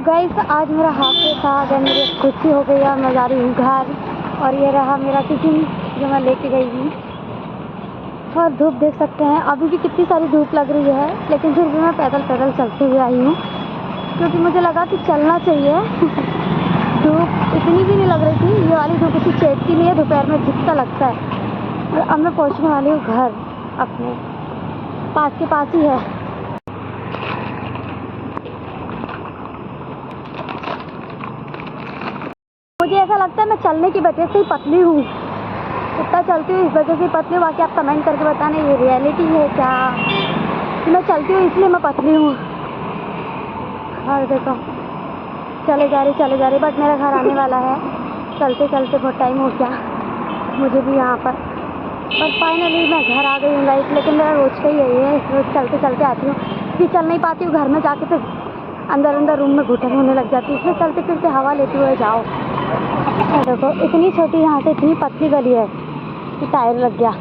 Guys आज मेरा half day था, अगर मेरी खुशी हो गई है। मैं जा रही हूँ घर और ये रहा मेरा टिफिन जो मैं लेके गई हूँ। और धूप देख सकते हैं, अभी भी कितनी सारी धूप लग रही है, लेकिन फिर भी मैं पैदल पैदल चलते हुए आई हूँ क्योंकि मुझे लगा कि चलना चाहिए। धूप इतनी भी नहीं लग रही थी, ये वाली धूप इतनी चेतती नहीं है, दोपहर में झटका लगता है। और अब मैं पहुँचने वाली हूँ घर, अपने पास के पास ही है। मुझे ऐसा लगता है मैं चलने की वजह से ही पतली हूँ, इतना चलती हूँ इस वजह से ही पतली हूँ। बाकी आप कमेंट करके बताना ये रियलिटी है क्या, मैं चलती हूँ इसलिए मैं पतली हूँ। और देखो चले जा रही, बट मेरा घर आने वाला है। चलते चलते बहुत टाइम हो गया मुझे भी यहाँ पर फाइनली मैं घर आ गई हूँ गाइस। लेकिन मेरा रोज़ का ही यही है, रोज़ चलते चलते आती हूँ, फिर चल नहीं पाती हूँ। घर में जाके फिर अंदर रूम में घुटन होने लग जाती है, इसलिए चलते फिरते हवा लेते हुए जाओ। देखो इतनी छोटी यहाँ से इतनी पतली गली है कि टायर लग गया।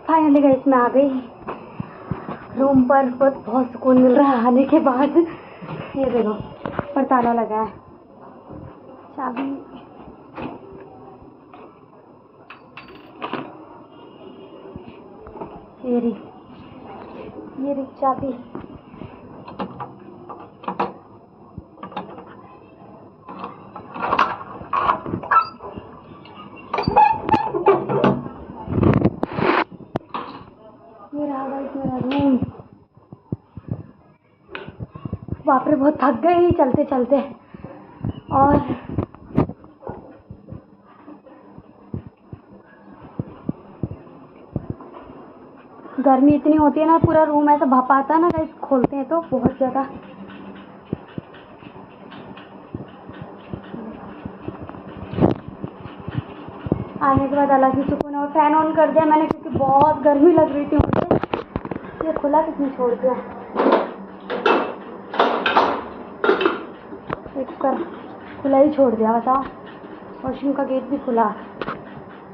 फाइनली गाइस मैं आ गई रूम पर। बहुत सुकून मिल रहा है आने के बाद। ये देखो पर ताला लगा है, चाबी ये रही चाबी। ये रहा गाइस मेरा रूम। बाप रे बहुत थक गई चलते चलते। और गर्मी इतनी होती है ना, पूरा रूम ऐसा भपाता है ना गाइस, खोलते हैं तो बहुत ज़्यादा। आने के बाद अलग ही सुकून है। और फैन ऑन कर दिया मैंने क्योंकि बहुत गर्मी लग रही थी मुझे। ये खुला किसने छोड़ दिया, खुला ही छोड़ दिया बताओ। वॉशरूम का गेट भी खुला।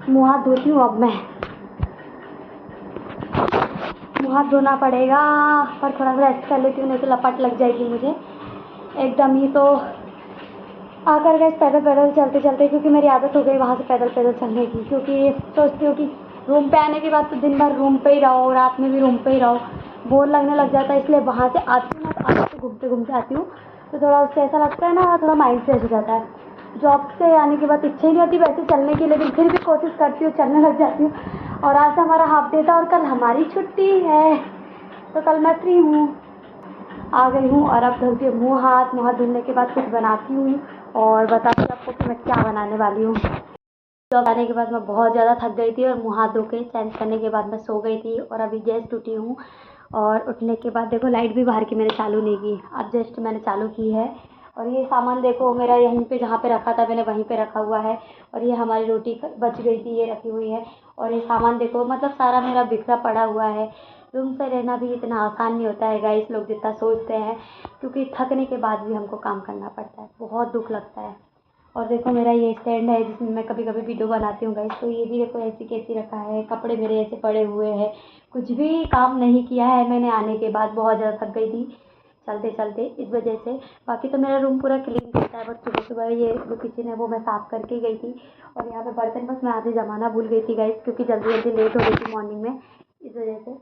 मुँह हाथ धोती हूँ, अब मैं मुँह हाथ धोना पड़ेगा, पर थोड़ा सा रेस्ट कर लेती हूँ, नहीं तो लपट लग जाएगी मुझे एकदम ही। तो आकर गए पैदल पैदल चलते चलते, क्योंकि मेरी आदत हो गई वहाँ से पैदल पैदल चलने की। क्योंकि सोचती हूँ कि रूम पे आने के बाद तो दिन भर रूम पे ही रहो, रात में भी रूम पे ही रहो, बोर लगने लग जाता है। इसलिए वहाँ से आती हूँ ना, तो आगे से घूमते घूमते आती हूँ, तो थोड़ा उससे ऐसा लगता है ना, थोड़ा माइंड फ्रेश हो जाता है। जॉब से आने के बाद इच्छा ही नहीं होती वैसे चलने की, लेकिन फिर भी कोशिश करती हूँ, चलने लग जाती हूँ। और आज हमारा हाफ डे था और कल हमारी छुट्टी है, तो कल मैं फ्री हूँ, आ गई हूँ। और अब धुलती हूँ मुँह हाथ धुलने के बाद कुछ बनाती हूँ और बताती हूँ आपको कि मैं क्या बनाने वाली हूँ। जॉब आने के बाद मैं बहुत ज़्यादा थक गई थी और मुँह हाथ धो के चेंज करने के बाद मैं सो गई थी। और अभी जस्ट उठी हूँ, और उठने के बाद देखो लाइट भी बाहर की मैंने चालू नहीं की, अब जस्ट मैंने चालू की है। और ये सामान देखो मेरा यहीं पे जहाँ पे रखा था मैंने वहीं पे रखा हुआ है। और ये हमारी रोटी बच गई थी, ये रखी हुई है। और ये सामान देखो मतलब सारा मेरा बिखरा पड़ा हुआ है। रूम से रहना भी इतना आसान नहीं होता है गाइस, लोग जितना सोचते हैं, क्योंकि थकने के बाद भी हमको काम करना पड़ता है, बहुत दुख लगता है। और देखो मेरा ये स्टैंड है जिसमें मैं कभी कभी वीडियो बनाती हूँ गाइस, तो ये भी देखो ऐसी कैसी रखा है, कपड़े मेरे ऐसे पड़े हुए हैं, कुछ भी काम नहीं किया है मैंने आने के बाद। बहुत ज़्यादा थक गई थी चलते चलते इस वजह से। बाकी तो मेरा रूम पूरा क्लीन रहता है, बट सुबह सुबह ये जो किचन है वो मैं साफ़ करके गई थी। और यहाँ पे बर्तन बस मैं आधे जमाना भूल गई थी गाइस, क्योंकि जल्दी जल्दी लेट हो गई थी मॉर्निंग में, इस वजह से।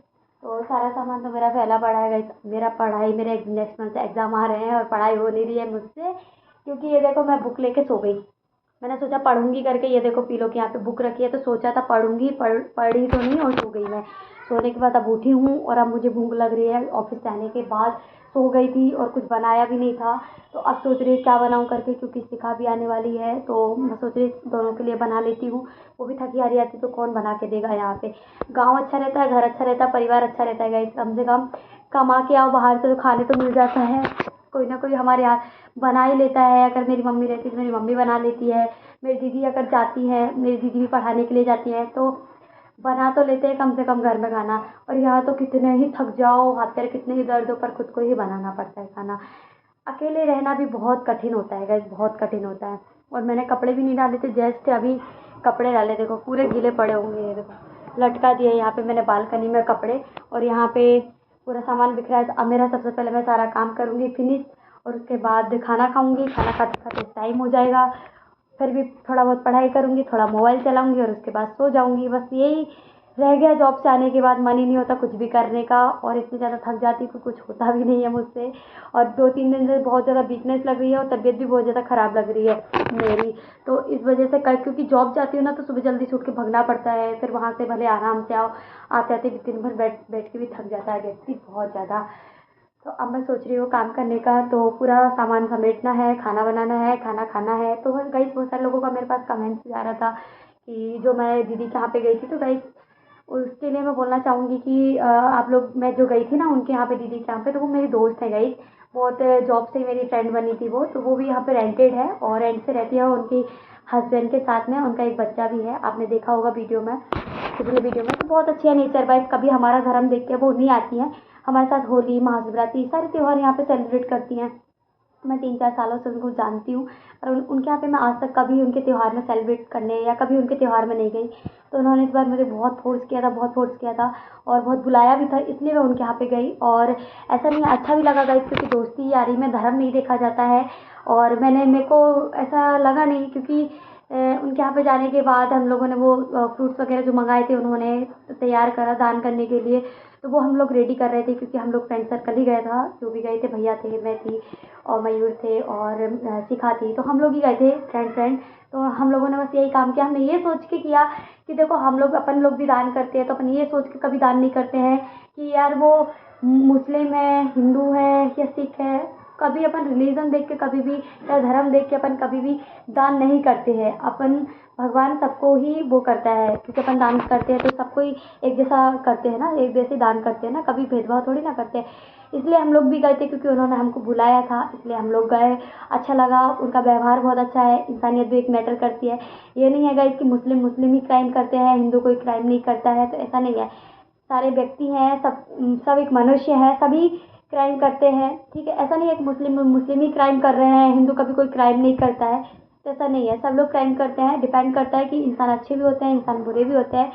तो सारा सामान तो मेरा फैला पड़ा है गाइस। मेरा पढ़ाई, मेरे नेक्स्ट मंथ से एग्ज़ाम आ रहे हैं और पढ़ाई हो नहीं रही है मुझसे, क्योंकि ये देखो मैं बुक लेके सो गई। मैंने सोचा पढ़ूंगी करके, ये देखो पीलो के यहाँ पे बुक रखी है, तो सोचा था पढ़ूंगी, पढ़ी तो नहीं, और सो गई मैं। सोने के बाद अब उठी हूँ और अब मुझे भूख लग रही है, ऑफिस से आने के बाद सो गई थी और कुछ बनाया भी नहीं था। तो अब सोच रही हूँ क्या बनाऊँ करके, क्योंकि शिखा भी आने वाली है, तो मैं सोच रही दोनों के लिए बना लेती हूँ। वो भी थकी हारी आती तो कौन बना के देगा यहाँ पे। गाँव अच्छा रहता है, घर अच्छा रहता है, परिवार अच्छा रहता है गाइस। कम से कम कमा के आओ बाहर से तो खाने तो मिल जाता है, कोई ना कोई हमारे यहाँ बना ही लेता है। अगर मेरी मम्मी रहती तो मेरी मम्मी बना लेती है, मेरी दीदी अगर जाती है, मेरी दीदी भी पढ़ाने के लिए जाती है, तो बना तो लेते हैं कम से कम घर में खाना, और यहाँ तो कितने ही थक जाओ, हाथ पैर कितने ही दर्द हो, पर खुद को ही बनाना पड़ता है खाना। अकेले रहना भी बहुत कठिन होता है गाइस, बहुत कठिन होता है। और मैंने कपड़े भी नहीं डाले थे, जस्ट अभी कपड़े डाले, देखो पूरे गीले पड़े होंगे, ये देखो लटका दिए यहाँ पे मैंने बालकनी में कपड़े, और यहाँ पे पूरा सामान बिखरा है। अब मेरा सबसे पहले मैं सारा काम करूँगी फिनिश, और उसके बाद खाना खाऊँगी, खाना खाते खाते टाइम हो जाएगा, फिर भी थोड़ा बहुत पढ़ाई करूँगी, थोड़ा मोबाइल चलाऊँगी, और उसके बाद सो जाऊँगी। बस यही रह गया। जॉब से आने के बाद मन ही नहीं होता कुछ भी करने का, और इतनी ज़्यादा थक जाती हूँ कि कुछ होता भी नहीं है मुझसे। और 2-3 दिन से बहुत ज़्यादा वीकनेस लग रही है, और तबीयत भी बहुत ज़्यादा ख़राब लग रही है मेरी। तो इस वजह से कल, क्योंकि जॉब जाती हूँ ना, तो सुबह जल्दी से उठ के भागना पड़ता है, फिर वहाँ से भले आराम से आओ, आते आते भी दिन भर बैठ के भी थक जाता है व्यक्ति बहुत ज़्यादा। तो अब मैं सोच रही हूँ काम करने का, तो पूरा सामान समेटना है, खाना बनाना है, खाना खाना है। तो गाइस बहुत सारे लोगों का मेरे पास कमेंट्स आ रहा था कि जो मैं दीदी के यहाँ पे गई थी, तो गाइस उसके लिए मैं बोलना चाहूँगी कि आप लोग, मैं जो गई थी ना उनके यहाँ पे, दीदी के यहाँ पे, तो वो मेरी दोस्त है गाइस, बहुत जॉब से ही मेरी फ्रेंड बनी थी वो। तो वो भी यहाँ पे रेंटेड है, और रेंट से रहती है उनकी हस्बैंड के साथ में, उनका एक बच्चा भी है, आपने देखा होगा वीडियो में, पिछले वीडियो में। तो बहुत अच्छी है नेचर वाइज, कभी हमारा धर्म देख के वो नहीं आती हैं, हमारे साथ होली, महाशिवरात्रि सारे त्यौहार यहाँ पे सेलिब्रेट करती हैं। मैं 3-4 सालों से उनको जानती हूँ, और उनके यहाँ पे मैं आज तक कभी उनके त्यौहार में सेलिब्रेट करने या कभी उनके त्यौहार में नहीं गई। तो उन्होंने इस बार मुझे बहुत फ़ोर्स किया था, बहुत फ़ोर्स किया था, और बहुत बुलाया भी था, इसलिए मैं उनके यहाँ पे गई। और ऐसा नहीं, अच्छा भी लगा गाइस, क्योंकि दोस्ती यारी में धर्म नहीं देखा जाता है। और मेरे को ऐसा लगा नहीं, क्योंकि उनके यहाँ पे जाने के बाद हम लोगों ने वो फ्रूट्स वगैरह जो मंगाए थे, उन्होंने तैयार करा दान करने के लिए। तो वो हम लोग रेडी कर रहे थे, क्योंकि हम लोग फ्रेंड सर्कल ही गए था, जो भी गए थे, भैया थे, मैं थी, और मयूर थे, और शिखा थी, तो हम लोग ही गए थे फ्रेंड। तो हम लोगों ने बस यही काम किया, हमने ये सोच के किया कि देखो हम लोग, अपन लोग भी दान करते हैं, तो अपन ये सोच के कभी दान नहीं करते हैं कि यार वो मुस्लिम है, हिंदू है या सिख है, कभी अपन रिलीजन देख के कभी भी, या धर्म देख के अपन कभी भी दान नहीं करते हैं। अपन, भगवान सबको ही वो करता है, क्योंकि अपन दान करते हैं तो सबको ही एक जैसा करते हैं ना, एक जैसे दान करते हैं ना, कभी भेदभाव थोड़ी ना करते हैं। इसलिए हम लोग भी गए थे, क्योंकि उन्होंने हमको बुलाया था, इसलिए हम लोग गए। अच्छा लगा, उनका व्यवहार बहुत अच्छा है, इंसानियत भी एक मैटर करती है। ये नहीं है गाइस कि मुस्लिम मुस्लिम ही क्राइम करते हैं, हिंदू कोई क्राइम नहीं करता है, तो ऐसा नहीं है। सारे व्यक्ति हैं, सब एक मनुष्य है, सभी क्राइम करते हैं, ठीक है। ऐसा नहीं है कि मुस्लिम मुस्लिम ही क्राइम कर रहे हैं, हिंदू कभी कोई क्राइम नहीं करता है, तो ऐसा नहीं है, सब लोग क्राइम करते हैं। डिपेंड करता है कि इंसान अच्छे भी होते हैं, इंसान बुरे भी होते हैं।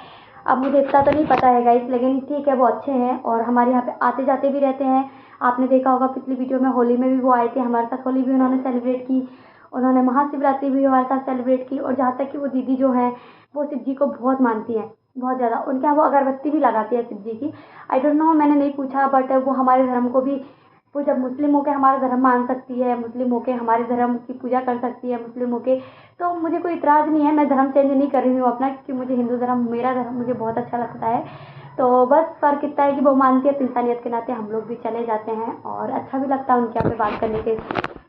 अब मुझे इतना तो नहीं पता है गाइस, लेकिन ठीक है, वो अच्छे हैं, और हमारे यहाँ पे आते जाते भी रहते हैं। आपने देखा होगा पिछली वीडियो में, होली में भी वो आए थे हमारे साथ, होली भी उन्होंने सेलिब्रेट की, उन्होंने महाशिवरात्रि भी हमारे साथ सेलिब्रेट की। और जहाँ तक कि वो दीदी जो है, वो शिव जी को बहुत मानती हैं, बहुत ज़्यादा। उनके यहाँ वो अगरबत्ती भी लगाती है शिव जी की। आई डोंट नो, मैंने नहीं पूछा, बट वो हमारे धर्म को भी, वो जब मुस्लिम होकर हमारा धर्म मान सकती है, मुस्लिम होकर हमारे धर्म की पूजा कर सकती है, मुस्लिम होकर, तो मुझे कोई इतराज़ नहीं है। मैं धर्म चेंज नहीं कर रही हूँ अपना, क्योंकि मुझे हिंदू धर्म, मेरा धर्म मुझे बहुत अच्छा लगता है। तो बस फ़र्क इतना है कि वो मानती है, तो इंसानियत के नाते हम लोग भी चले जाते हैं, और अच्छा भी लगता है उनके यहाँ पे बात करने के,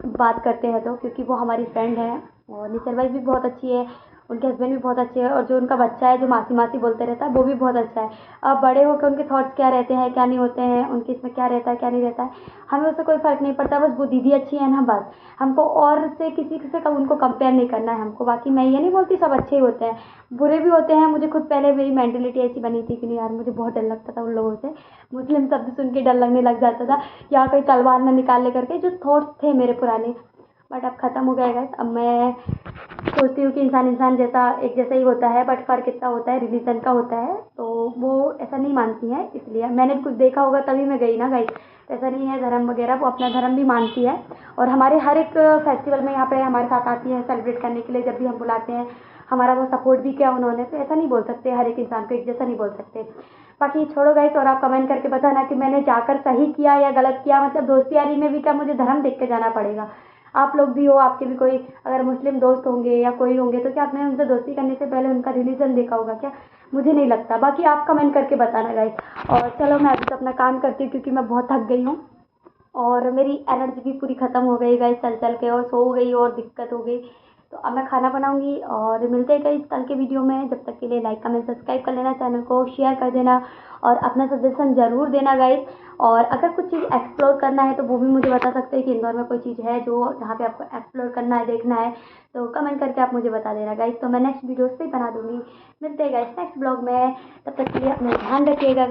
बात करते हैं तो, क्योंकि वो हमारी फ्रेंड है, और नेचर वाइज भी बहुत अच्छी है, उनके हस्बैंड भी बहुत अच्छे हैं, और जो उनका बच्चा है जो मासी मासी बोलते रहता है, वो भी बहुत अच्छा है। अब बड़े होकर उनके थॉट्स क्या रहते हैं, क्या नहीं होते हैं, उनके इसमें क्या रहता है, क्या नहीं रहता है, हमें उससे कोई फ़र्क नहीं पड़ता। बस वो दीदी अच्छी है ना, बस हमको और से किसी से कब उनको कंपेयर नहीं करना है हमको। बाकी मैं ये नहीं बोलती सब अच्छे ही होते हैं, बुरे भी होते हैं। मुझे खुद पहले मेरी मेंटेलिटी ऐसी बनी थी कि नहीं यार, मुझे बहुत डर लगता था उन लोगों से, मुस्लिम शब्द सुन के डर लगने लग जाता था, या कोई तलवार न निकाल ले करके, जो थॉट्स थे मेरे पुराने। बट अब ख़त्म हो गया है। अब मैं सोचती हूँ कि इंसान इंसान जैसा, एक जैसा ही होता है, बट फ़र्क इतना होता है, रिलीजन का होता है, तो वो ऐसा नहीं मानती हैं। इसलिए मैंने भी कुछ देखा होगा तभी मैं गई ना गाइस, ऐसा नहीं है धर्म वगैरह, वो अपना धर्म भी मानती है, और हमारे हर एक फेस्टिवल में यहाँ पे हमारे साथ आती है सेलिब्रेट करने के लिए। जब भी हम बुलाते हैं, हमारा वो सपोर्ट भी किया उन्होंने, तो ऐसा नहीं बोल सकते, हर एक इंसान को एक जैसा नहीं बोल सकते। बाकी छोड़ो गाइस, और आप कमेंट करके बताना कि मैंने जाकर सही किया या गलत किया। मतलब दोस्ती यारी में भी क्या मुझे धर्म देख के जाना पड़ेगा? आप लोग भी हो, आपके भी कोई अगर मुस्लिम दोस्त होंगे या कोई होंगे, तो क्या आपने उनसे दोस्ती करने से पहले उनका रिलीजन देखा होगा क्या? मुझे नहीं लगता। बाकी आप कमेंट करके बताना गाइस। और चलो मैं अभी तो अपना काम करती हूँ, क्योंकि मैं बहुत थक गई हूँ, और मेरी एनर्जी भी पूरी ख़त्म हो गई गाइस चल चल के, और सो गई और दिक्कत हो गई। तो अब मैं खाना बनाऊंगी और मिलते हैं गाइस कल के वीडियो में। जब तक के लिए लाइक कमेंट सब्सक्राइब कर लेना, चैनल को शेयर कर देना और अपना सजेशन ज़रूर देना गाइस। और अगर कुछ चीज़ एक्सप्लोर करना है तो वो भी मुझे बता सकते हैं कि इंदौर में कोई चीज़ है जो जहाँ पे आपको एक्सप्लोर करना है, देखना है, तो कमेंट करके आप मुझे बता देना गाइस। तो मैं नेक्स्ट वीडियोस पे बना दूँगी। मिलते हैं गाइस नेक्स्ट ब्लॉग में, तब तक के लिए अपना ध्यान रखिएगा।